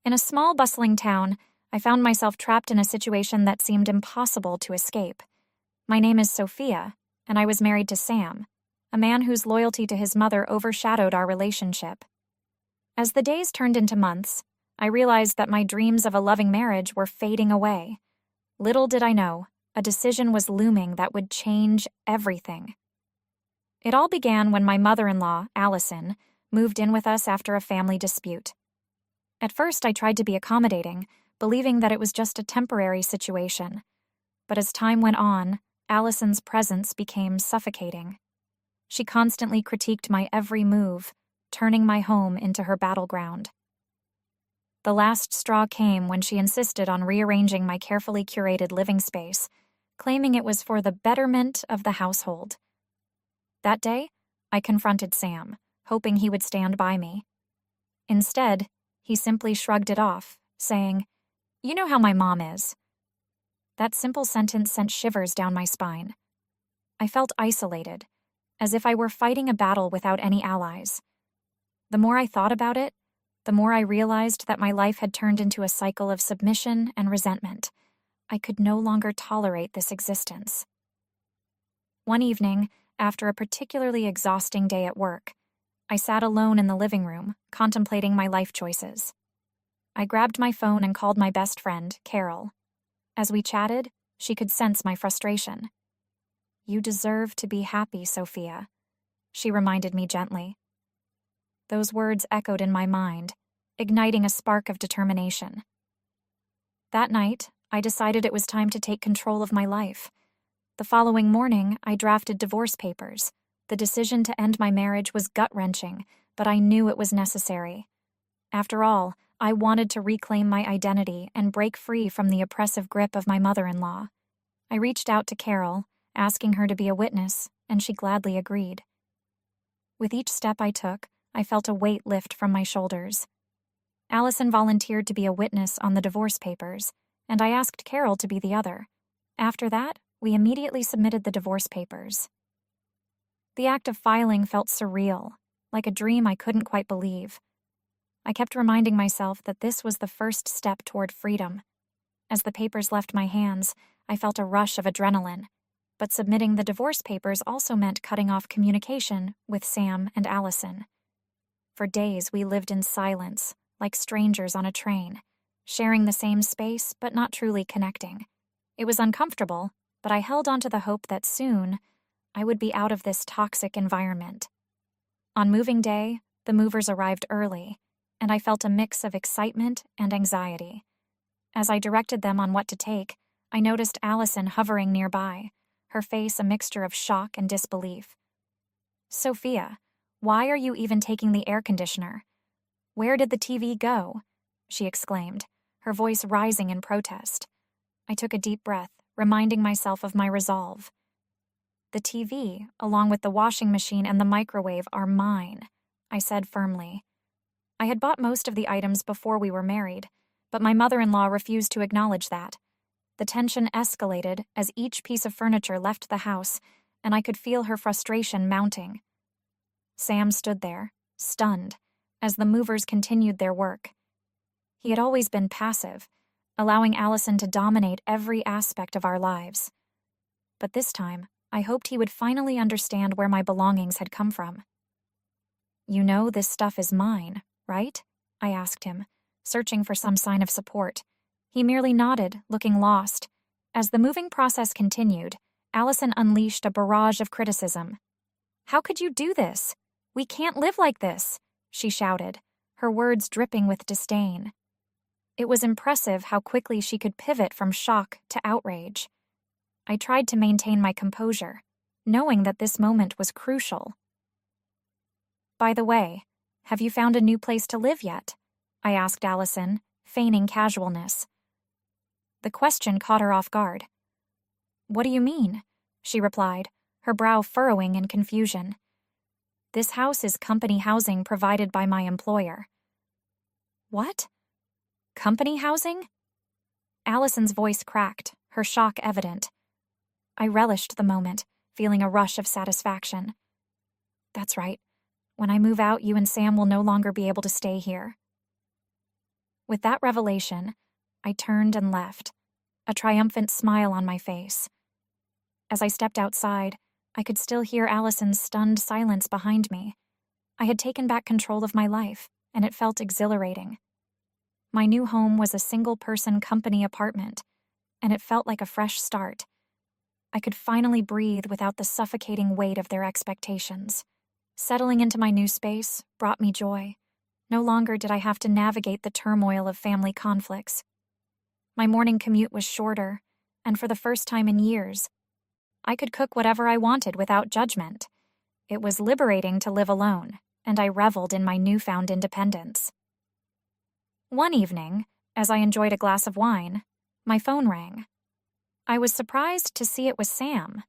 In a small, bustling town, I found myself trapped in a situation that seemed impossible to escape. My name is Sophia, and I was married to Sam, a man whose loyalty to his mother overshadowed our relationship. As the days turned into months, I realized that my dreams of a loving marriage were fading away. Little did I know, a decision was looming that would change everything. It all began when my mother-in-law, Allison, moved in with us after a family dispute. At first, I tried to be accommodating, believing that it was just a temporary situation. But as time went on, Allison's presence became suffocating. She constantly critiqued my every move, turning my home into her battleground. The last straw came when she insisted on rearranging my carefully curated living space, claiming it was for the betterment of the household. That day, I confronted Sam, hoping he would stand by me. Instead, he simply shrugged it off, saying, "You know how my mom is." That simple sentence sent shivers down my spine. I felt isolated, as if I were fighting a battle without any allies. The more I thought about it, the more I realized that my life had turned into a cycle of submission and resentment. I could no longer tolerate this existence. One evening, after a particularly exhausting day at work, I sat alone in the living room, contemplating my life choices. I grabbed my phone and called my best friend, Carol. As we chatted, she could sense my frustration. "You deserve to be happy, Sophia," she reminded me gently. Those words echoed in my mind, igniting a spark of determination. That night, I decided it was time to take control of my life. The following morning, I drafted divorce papers. The decision to end my marriage was gut-wrenching, but I knew it was necessary. After all, I wanted to reclaim my identity and break free from the oppressive grip of my mother-in-law. I reached out to Carol, asking her to be a witness, and she gladly agreed. With each step I took, I felt a weight lift from my shoulders. Allison volunteered to be a witness on the divorce papers, and I asked Carol to be the other. After that, we immediately submitted the divorce papers. The act of filing felt surreal, like a dream I couldn't quite believe. I kept reminding myself that this was the first step toward freedom. As the papers left my hands, I felt a rush of adrenaline, but submitting the divorce papers also meant cutting off communication with Sam and Allison. For days, we lived in silence, like strangers on a train, sharing the same space but not truly connecting. It was uncomfortable, but I held on to the hope that soon I would be out of this toxic environment. On moving day, the movers arrived early, and I felt a mix of excitement and anxiety. As I directed them on what to take, I noticed Allison hovering nearby, her face a mixture of shock and disbelief. "Sophia, why are you even taking the air conditioner? Where did the TV go?" she exclaimed, her voice rising in protest. I took a deep breath, reminding myself of my resolve. "The TV, along with the washing machine and the microwave, are mine," I said firmly. I had bought most of the items before we were married, but my mother-in-law refused to acknowledge that. The tension escalated as each piece of furniture left the house, and I could feel her frustration mounting. Sam stood there, stunned, as the movers continued their work. He had always been passive, allowing Allison to dominate every aspect of our lives. But this time, I hoped he would finally understand where my belongings had come from. "You know this stuff is mine, right?" I asked him, searching for some sign of support. He merely nodded, looking lost. As the moving process continued, Allison unleashed a barrage of criticism. "How could you do this? We can't live like this," she shouted, her words dripping with disdain. It was impressive how quickly she could pivot from shock to outrage. I tried to maintain my composure, knowing that this moment was crucial. "By the way, have you found a new place to live yet?" I asked Allison, feigning casualness. The question caught her off guard. "What do you mean?" she replied, her brow furrowing in confusion. "This house is company housing provided by my employer." "What? Company housing?" Allison's voice cracked, her shock evident. I relished the moment, feeling a rush of satisfaction. "That's right. When I move out, you and Sam will no longer be able to stay here." With that revelation, I turned and left, a triumphant smile on my face. As I stepped outside, I could still hear Allison's stunned silence behind me. I had taken back control of my life, and it felt exhilarating. My new home was a single-person company apartment, and it felt like a fresh start. I could finally breathe without the suffocating weight of their expectations. Settling into my new space brought me joy. No longer did I have to navigate the turmoil of family conflicts. My morning commute was shorter, and for the first time in years, I could cook whatever I wanted without judgment. It was liberating to live alone, and I reveled in my newfound independence. One evening, as I enjoyed a glass of wine, my phone rang. I was surprised to see it was Sam.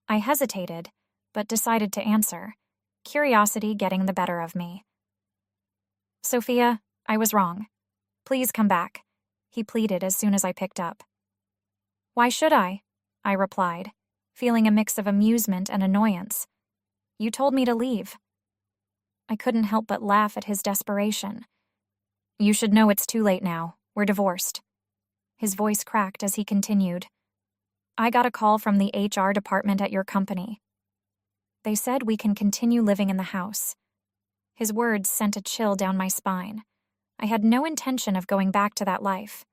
I hesitated, but decided to answer, curiosity getting the better of me. "Sophia, I was wrong. Please come back," he pleaded as soon as I picked up. "Why should I?" I replied, feeling a mix of amusement and annoyance. "You told me to leave." I couldn't help but laugh at his desperation. "You should know it's too late now. We're divorced." His voice cracked as he continued. "I got a call from the HR department at your company. They said we can continue living in the house." His words sent a chill down my spine. I had no intention of going back to that life.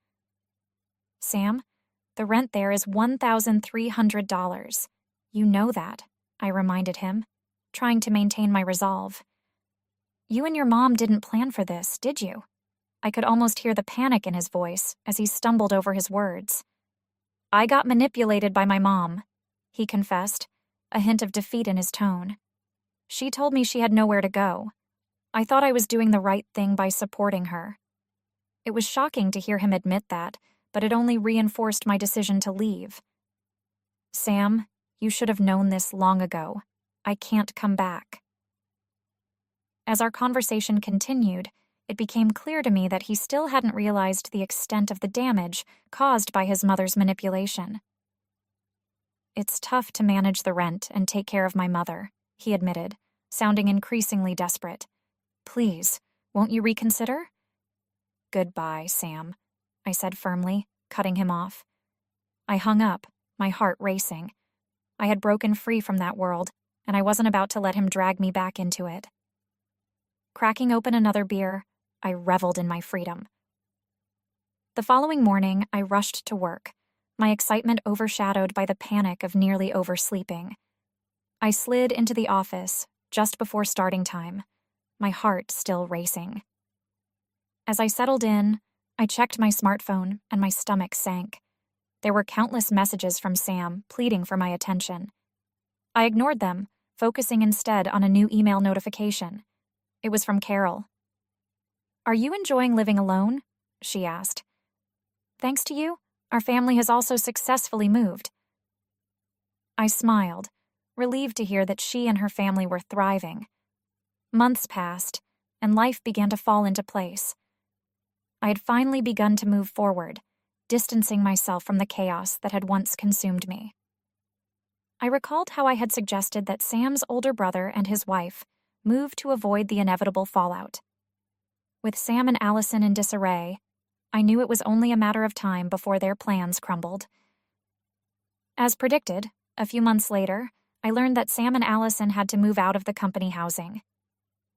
"Sam, the rent there is $1,300. You know that," I reminded him, trying to maintain my resolve. "You and your mom didn't plan for this, did you?" I could almost hear the panic in his voice as he stumbled over his words. "I got manipulated by my mom," he confessed, a hint of defeat in his tone. "She told me she had nowhere to go. I thought I was doing the right thing by supporting her." It was shocking to hear him admit that, but it only reinforced my decision to leave. "Sam, you should have known this long ago. I can't come back." As our conversation continued, it became clear to me that he still hadn't realized the extent of the damage caused by his mother's manipulation. "It's tough to manage the rent and take care of my mother," he admitted, sounding increasingly desperate. "Please, won't you reconsider?" "Goodbye, Sam," I said firmly, cutting him off. I hung up, my heart racing. I had broken free from that world, and I wasn't about to let him drag me back into it. Cracking open another beer, I reveled in my freedom. The following morning, I rushed to work, my excitement overshadowed by the panic of nearly oversleeping. I slid into the office just before starting time, my heart still racing. As I settled in, I checked my smartphone and my stomach sank. There were countless messages from Sam pleading for my attention. I ignored them, focusing instead on a new email notification. It was from Carol. "Are you enjoying living alone?" she asked. "Thanks to you, our family has also successfully moved." I smiled, relieved to hear that she and her family were thriving. Months passed, and life began to fall into place. I had finally begun to move forward, distancing myself from the chaos that had once consumed me. I recalled how I had suggested that Sam's older brother and his wife move to avoid the inevitable fallout. With Sam and Allison in disarray, I knew it was only a matter of time before their plans crumbled. As predicted, a few months later, I learned that Sam and Allison had to move out of the company housing.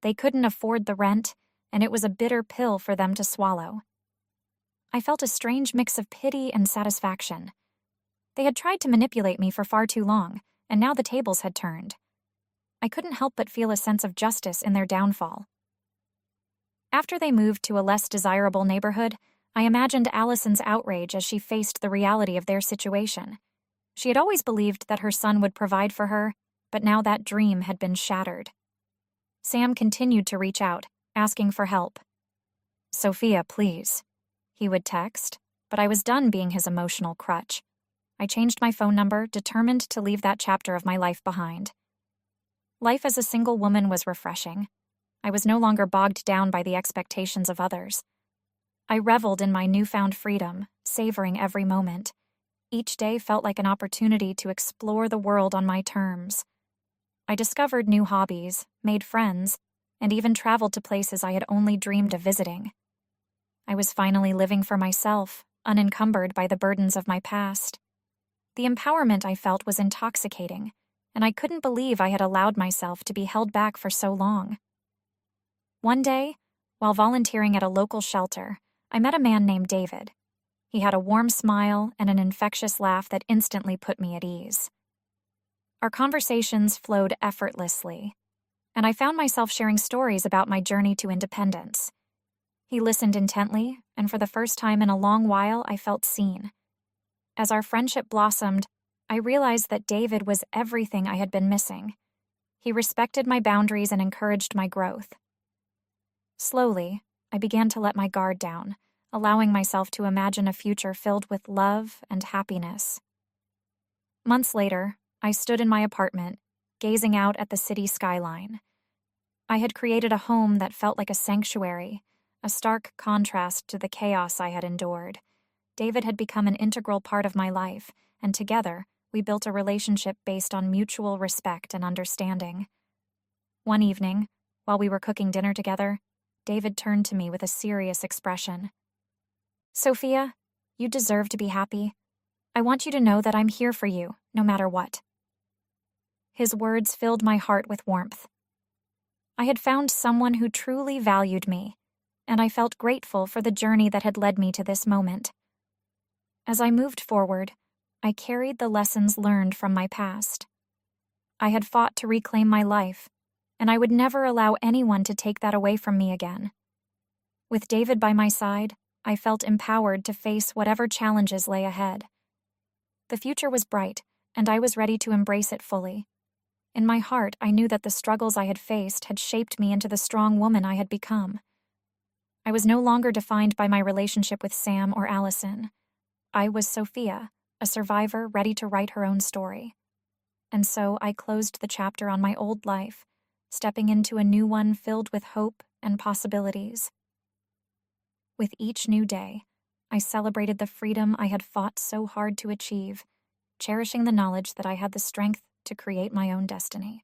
They couldn't afford the rent, and it was a bitter pill for them to swallow. I felt a strange mix of pity and satisfaction. They had tried to manipulate me for far too long, and now the tables had turned. I couldn't help but feel a sense of justice in their downfall. After they moved to a less desirable neighborhood, I imagined Allison's outrage as she faced the reality of their situation. She had always believed that her son would provide for her, but now that dream had been shattered. Sam continued to reach out, asking for help. "Sophia, please," he would text, but I was done being his emotional crutch. I changed my phone number, determined to leave that chapter of my life behind. Life as a single woman was refreshing. I was no longer bogged down by the expectations of others. I reveled in my newfound freedom, savoring every moment. Each day felt like an opportunity to explore the world on my terms. I discovered new hobbies, made friends, and even traveled to places I had only dreamed of visiting. I was finally living for myself, unencumbered by the burdens of my past. The empowerment I felt was intoxicating, and I couldn't believe I had allowed myself to be held back for so long. One day, while volunteering at a local shelter, I met a man named David. He had a warm smile and an infectious laugh that instantly put me at ease. Our conversations flowed effortlessly, and I found myself sharing stories about my journey to independence. He listened intently, and for the first time in a long while, I felt seen. As our friendship blossomed, I realized that David was everything I had been missing. He respected my boundaries and encouraged my growth. Slowly, I began to let my guard down, allowing myself to imagine a future filled with love and happiness. Months later, I stood in my apartment, gazing out at the city skyline. I had created a home that felt like a sanctuary, a stark contrast to the chaos I had endured. David had become an integral part of my life, and together, we built a relationship based on mutual respect and understanding. One evening, while we were cooking dinner together, David turned to me with a serious expression. "Sophia, you deserve to be happy. I want you to know that I'm here for you, no matter what." His words filled my heart with warmth. I had found someone who truly valued me, and I felt grateful for the journey that had led me to this moment. As I moved forward, I carried the lessons learned from my past. I had fought to reclaim my life, and I would never allow anyone to take that away from me again. With David by my side, I felt empowered to face whatever challenges lay ahead. The future was bright, and I was ready to embrace it fully. In my heart, I knew that the struggles I had faced had shaped me into the strong woman I had become. I was no longer defined by my relationship with Sam or Allison. I was Sophia, a survivor ready to write her own story. And so I closed the chapter on my old life, stepping into a new one filled with hope and possibilities. With each new day, I celebrated the freedom I had fought so hard to achieve, cherishing the knowledge that I had the strength to create my own destiny.